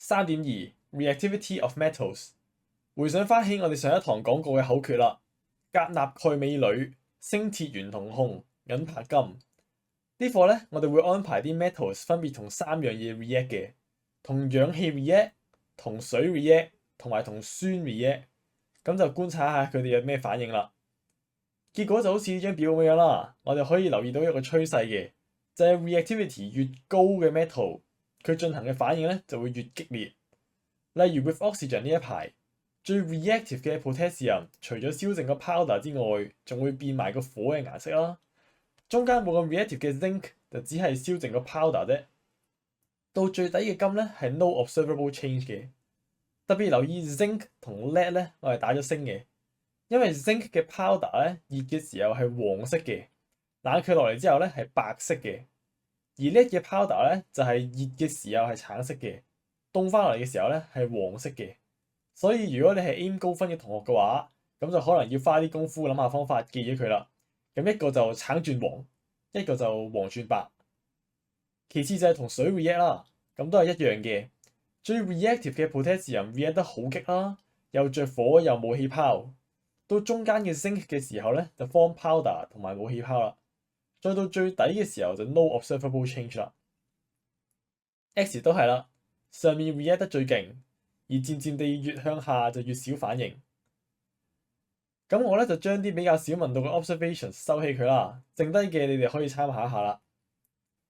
3.2 Reactivity of metals。回想翻起我哋上一堂講過嘅口訣啦，鎘鈉鈣鎂鋁、鋅鐵鉛銅汞、銀鉑金。呢課咧，我哋會安排啲 metals 分別同3樣嘢 react 嘅，同氧氣 react、同水 react 同埋同酸 react。咁就觀察下佢哋有咩反應啦。結果就好似呢張表咁樣啦，我哋可以留意到一個趨勢嘅，就係 reactivity 越高嘅 metal，佢進行嘅反應咧就會越激烈。例如 with oxygen 呢一排，最 reactive 嘅 potassium 除咗燒淨個 powder 之外，仲會變埋個火嘅顏色啦。中間冇咁 reactive 嘅 zinc 就只係燒淨個 powder 啫。到最底嘅金咧係 no observable change 嘅。特別留意 zinc 同 lead 咧，我係打咗星嘅，因為 zinc 嘅 powder 咧熱嘅時候係黃色嘅，冷卻落嚟之後咧係白色嘅。而 lead 嘅 powder 咧就係熱嘅時候係橙色嘅，凍翻落嚟嘅時候咧係黃色嘅。所以如果你係 aim 高分嘅同學嘅話，咁就可能要花啲功夫諗下方法記咗佢啦。咁一個就橙轉黃，一個就黃轉白。其次就係同水 react 啦，咁都係一樣嘅。最 reactive 嘅 potassium react 得好激啦，又着火又冇氣泡。到中間嘅 zinc 嘅時候咧就 form powder 同埋冇氣泡啦。再到最底嘅時候就 no observable change 啦。X 都係啦，上面 react 得最勁，而漸漸地越向下就越少反應。咁我咧就將啲比較少問到嘅 observation 收起佢啦，剩低嘅你哋可以參考一下啦。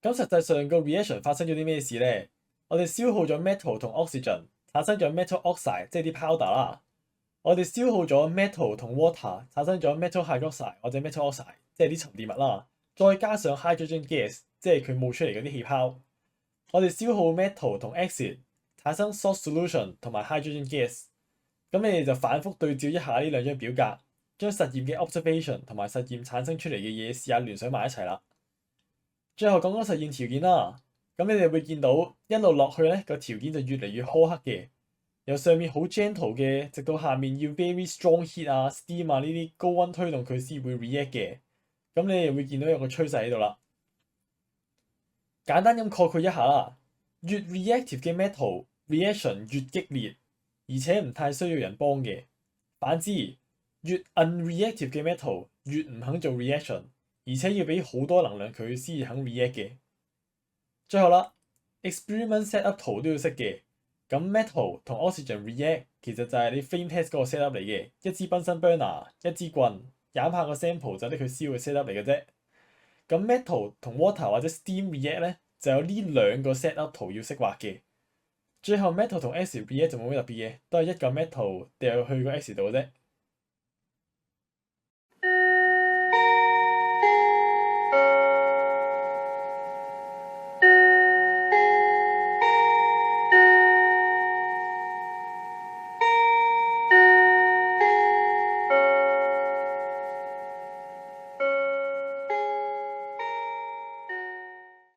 咁實際上個 reaction 發生咗啲咩事咧？我哋消耗咗 metal 同 oxygen， 產生咗 metal oxide， 即係啲 powder 啦。我哋消耗咗 metal 同 water， 產生咗 metal hydroxide 或者 metal oxide， 即係啲沉澱物啦。再加上 hydrogen gas， 即係佢冒出嚟嗰啲氣泡。我哋消耗 metal 同 acid， 產生 salt solution 同埋 hydrogen gas。咁你哋就反覆對照一下呢兩張表格，將實驗嘅 observation 同埋實驗產生出嚟嘅嘢試下聯想埋一齊啦。最後講講實驗條件啦。咁你哋會見到一路落去咧個條件就越嚟越苛刻嘅，由上面好 gentle 嘅，直到下面要 very strong heat 啊、steam 啊呢啲高溫推動佢先會 react 嘅。咁你哋會見到有個趨勢喺度啦。簡單咁概括一下啦，越 reactive 嘅 metal reaction 越激烈，而且唔太需要人幫嘅。反之，越 unreactive 嘅 metal 越唔肯做 reaction， 而且要俾好多能量佢先至肯 react 嘅。最後啦 ，experiment setup 圖都要識嘅。咁 metal 同 oxygen react 其實就係你 flame test 嗰個 setup 嚟嘅，一支賓森 burner， 一支棍，飲下個 sample 就拎佢燒嘅 setup 嚟嘅啫。咁 metal 同 water 或者 steam react 咧，就有呢兩個 setup 圖要識畫嘅。最後 metal 同 acid react 就冇咩特別嘅，都係一嚿 metal 掉去個 acid 度嘅啫。